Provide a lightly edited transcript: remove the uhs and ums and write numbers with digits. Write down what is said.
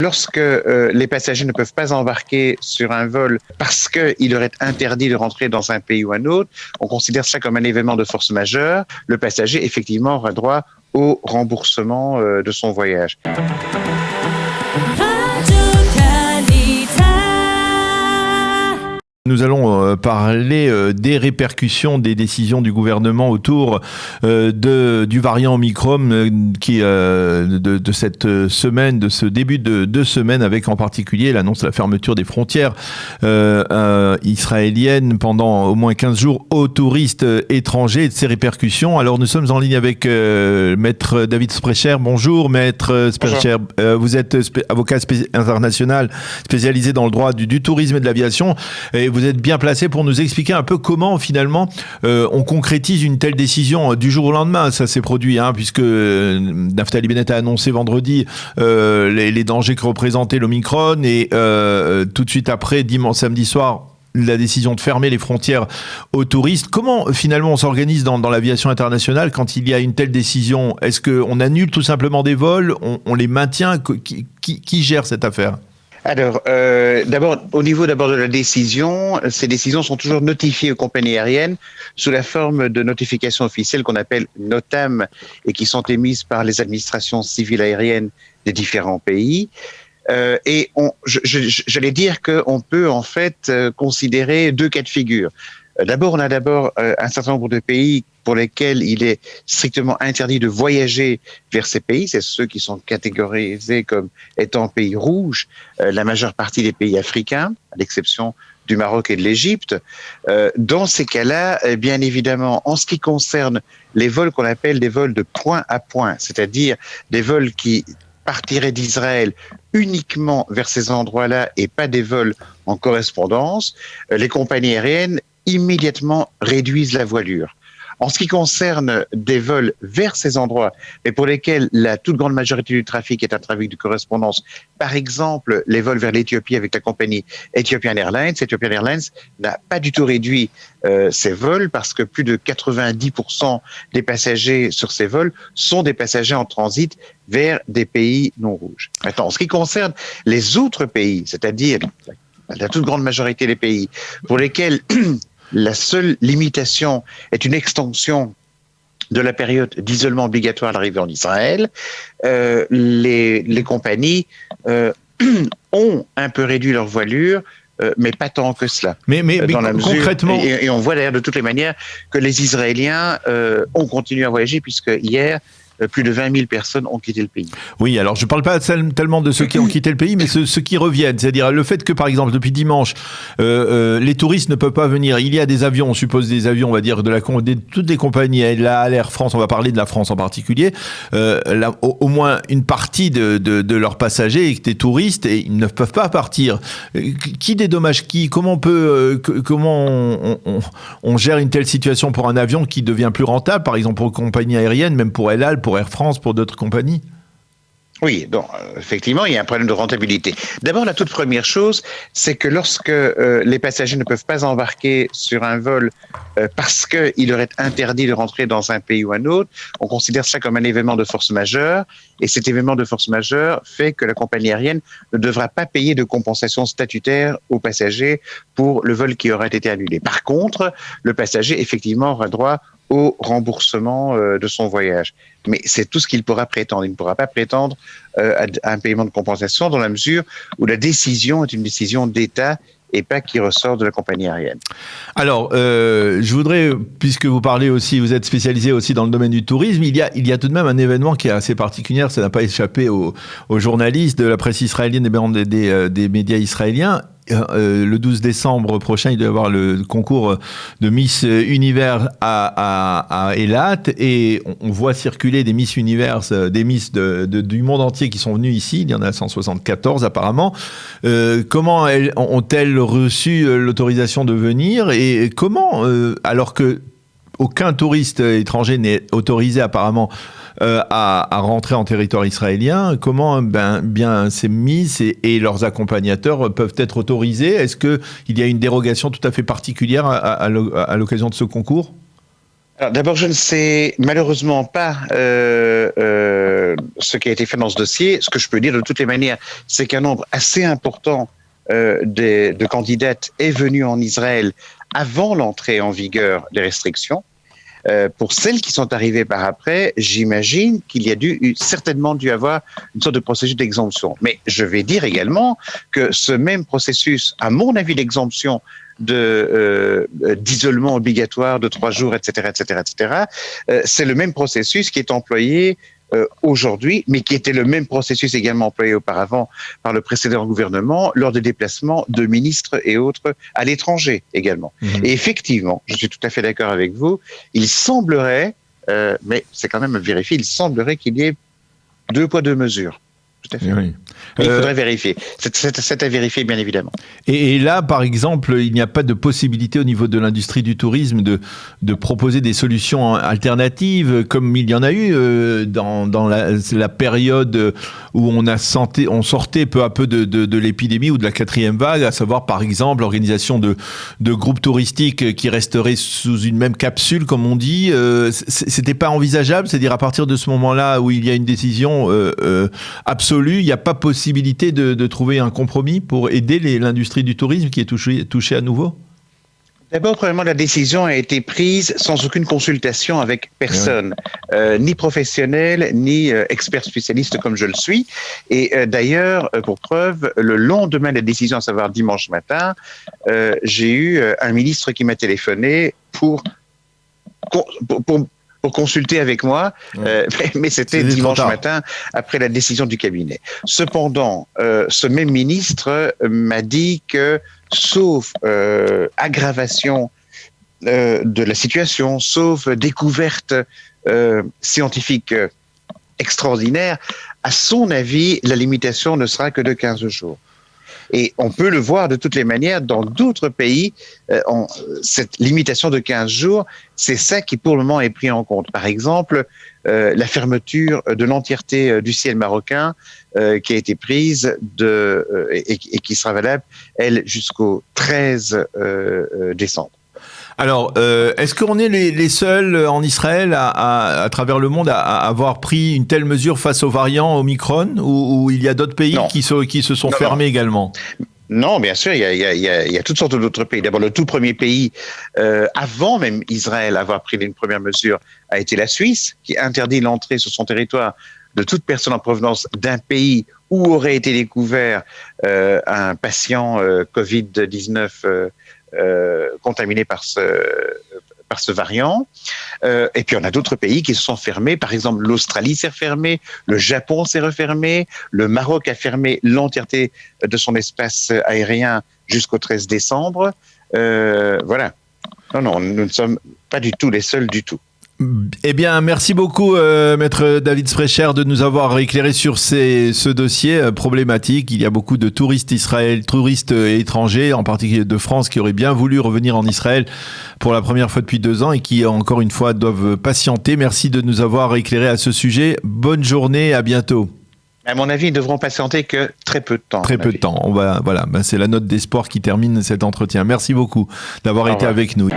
Lorsque les passagers ne peuvent pas embarquer sur un vol parce qu'il leur est interdit de rentrer dans un pays ou un autre, on considère ça comme un événement de force majeure. Le passager, effectivement, aura droit au remboursement de son voyage. Nous allons parler des répercussions des décisions du gouvernement autour du variant Omicron qui de cette semaine, de ce début de semaine, avec en particulier l'annonce de la fermeture des frontières israéliennes pendant au moins 15 jours aux touristes étrangers et de ces répercussions. Alors nous sommes en ligne avec Maître David Sprecher. Bonjour Maître Sprecher. Vous êtes avocat international spécialisé dans le droit du tourisme et de l'aviation. Et vous êtes bien placé pour nous expliquer un peu comment finalement on concrétise une telle décision du jour au lendemain. Ça s'est produit puisque Naftali Bennett a annoncé vendredi les dangers que représentait l'Omicron et tout de suite après, samedi soir, la décision de fermer les frontières aux touristes. Comment finalement on s'organise dans l'aviation internationale quand il y a une telle décision? Est-ce qu'on annule tout simplement des vols? On les maintient? Qui gère cette affaire? Alors, d'abord, au niveau de la décision, ces décisions sont toujours notifiées aux compagnies aériennes sous la forme de notifications officielles qu'on appelle NOTAM et qui sont émises par les administrations civiles aériennes des différents pays. Et j'allais dire qu'on peut en fait considérer deux cas de figure. D'abord, on a un certain nombre de pays pour lesquels il est strictement interdit de voyager vers ces pays. C'est ceux qui sont catégorisés comme étant pays rouges, la majeure partie des pays africains, à l'exception du Maroc et de l'Égypte. Dans ces cas-là, bien évidemment, en ce qui concerne les vols qu'on appelle des vols de point à point, c'est-à-dire des vols qui partiraient d'Israël uniquement vers ces endroits-là et pas des vols en correspondance, les compagnies aériennes immédiatement réduisent la voilure. En ce qui concerne des vols vers ces endroits, mais pour lesquels la toute grande majorité du trafic est un trafic de correspondance, par exemple les vols vers l'Éthiopie avec la compagnie Ethiopian Airlines n'a pas du tout réduit ses vols parce que plus de 90% des passagers sur ces vols sont des passagers en transit vers des pays non rouges. Maintenant, en ce qui concerne les autres pays, c'est-à-dire la toute grande majorité des pays pour lesquels la seule limitation est une extension de la période d'isolement obligatoire à l'arrivée en Israël, les compagnies ont un peu réduit leur voilure, mais pas tant que cela. Mais concrètement... Et on voit d'ailleurs de toutes les manières que les Israéliens ont continué à voyager puisque hier, plus de 20 000 personnes ont quitté le pays. Oui, alors je ne parle pas tellement de ceux qui ont quitté le pays, mais ceux qui reviennent. C'est-à-dire le fait que, par exemple, depuis dimanche, les touristes ne peuvent pas venir. Il y a des avions, on suppose des avions, on va dire, toutes les compagnies, l'Air France, on va parler de la France en particulier, au moins une partie de leurs passagers, des touristes, et ils ne peuvent pas partir. Qui dédommage qui? Comment on gère une telle situation pour un avion qui devient plus rentable, par exemple pour une compagnie aérienne, même pour El Al, pour Air France, pour d'autres compagnies? Oui, donc effectivement, il y a un problème de rentabilité. D'abord, la toute première chose, c'est que lorsque les passagers ne peuvent pas embarquer sur un vol parce qu'il leur est interdit de rentrer dans un pays ou un autre, on considère ça comme un événement de force majeure. Et cet événement de force majeure fait que la compagnie aérienne ne devra pas payer de compensation statutaire aux passagers pour le vol qui aura été annulé. Par contre, le passager, effectivement, aura droit au remboursement de son voyage. Mais c'est tout ce qu'il pourra prétendre. Il ne pourra pas prétendre à un paiement de compensation dans la mesure où la décision est une décision d'État et pas qui ressort de la compagnie aérienne. Alors, je voudrais, puisque vous parlez aussi, vous êtes spécialisé aussi dans le domaine du tourisme, il y a tout de même un événement qui est assez particulier, ça n'a pas échappé aux journalistes de la presse israélienne et des médias israéliens. Le 12 décembre prochain, il doit y avoir le concours de Miss Univers à Eilat et on voit circuler des Miss Univers, des Miss du monde entier qui sont venues ici. Il y en a 174 apparemment. Comment ont-elles reçu l'autorisation de venir et comment, alors que aucun touriste étranger n'est autorisé apparemment à rentrer en territoire israélien, comment ces Miss et leurs accompagnateurs peuvent être autorisés? Est-ce qu'il y a une dérogation tout à fait particulière à l'occasion de ce concours? Alors d'abord, je ne sais malheureusement pas ce qui a été fait dans ce dossier. Ce que je peux dire de toutes les manières, c'est qu'un nombre assez important de candidates est venu en Israël avant l'entrée en vigueur des restrictions. Pour celles qui sont arrivées par après, j'imagine qu'il y a certainement dû avoir une sorte de processus d'exemption. Mais je vais dire également que ce même processus, à mon avis, d'exemption d'isolement obligatoire de 3 jours, etc., c'est le même processus qui est employé aujourd'hui, mais qui était le même processus également employé auparavant par le précédent gouvernement lors des déplacements de ministres et autres à l'étranger également. Et effectivement, je suis tout à fait d'accord avec vous, il semblerait, mais c'est quand même à vérifier, il semblerait qu'il y ait 2 poids 2 mesures. Tout à fait. Oui. Il faudrait vérifier. C'est à vérifier, bien évidemment. Et là, par exemple, il n'y a pas de possibilité au niveau de l'industrie du tourisme de proposer des solutions alternatives, comme il y en a eu dans la période où on sortait peu à peu de l'épidémie ou de la 4e vague, à savoir, par exemple, l'organisation de groupes touristiques qui resteraient sous une même capsule, comme on dit. C'était pas envisageable, c'est-à-dire à partir de ce moment-là où il y a une décision absolue, il n'y a pas possibilité de trouver un compromis pour aider l'industrie du tourisme qui est touchée à nouveau? D'abord, premièrement, la décision a été prise sans aucune consultation avec personne, ni professionnel, ni expert spécialiste comme je le suis. Et d'ailleurs, pour preuve, le lendemain de la décision, à savoir dimanche matin, j'ai eu un ministre qui m'a téléphoné pour consulter avec moi, mais c'était dimanche matin après la décision du cabinet. Cependant, ce même ministre m'a dit que, sauf aggravation de la situation, sauf découverte scientifique extraordinaire, à son avis, la limitation ne sera que de 15 jours. Et on peut le voir de toutes les manières dans d'autres pays, cette limitation de 15 jours, c'est ça qui pour le moment est pris en compte. Par exemple, la fermeture de l'entièreté du ciel marocain qui a été prise et qui sera valable, elle, jusqu'au 13 décembre. Alors, est-ce qu'on est les seuls en Israël à travers le monde à avoir pris une telle mesure face aux variants Omicron, ou il y a d'autres pays qui se sont fermés également? Non, bien sûr, il y a toutes sortes d'autres pays. D'abord, le tout premier pays, avant même Israël avoir pris une première mesure, a été la Suisse, qui interdit l'entrée sur son territoire de toute personne en provenance d'un pays où aurait été découvert un patient Covid-19 contaminé par ce variant. Et puis on a d'autres pays qui se sont fermés. Par exemple, l'Australie s'est refermée, le Japon s'est refermé, le Maroc a fermé l'entièreté de son espace aérien jusqu'au 13 décembre. Voilà. Non, nous ne sommes pas du tout les seuls du tout. Eh bien, merci beaucoup, Maître David Sprecher, de nous avoir éclairé sur ce dossier problématique. Il y a beaucoup de touristes étrangers, en particulier de France, qui auraient bien voulu revenir en Israël pour la première fois depuis 2 ans et qui, encore une fois, doivent patienter. Merci de nous avoir éclairé à ce sujet. Bonne journée, à bientôt. À mon avis, ils ne devront patienter que très peu de temps. Très peu de temps. Voilà, c'est la note d'espoir qui termine cet entretien. Merci beaucoup d'avoir été avec nous.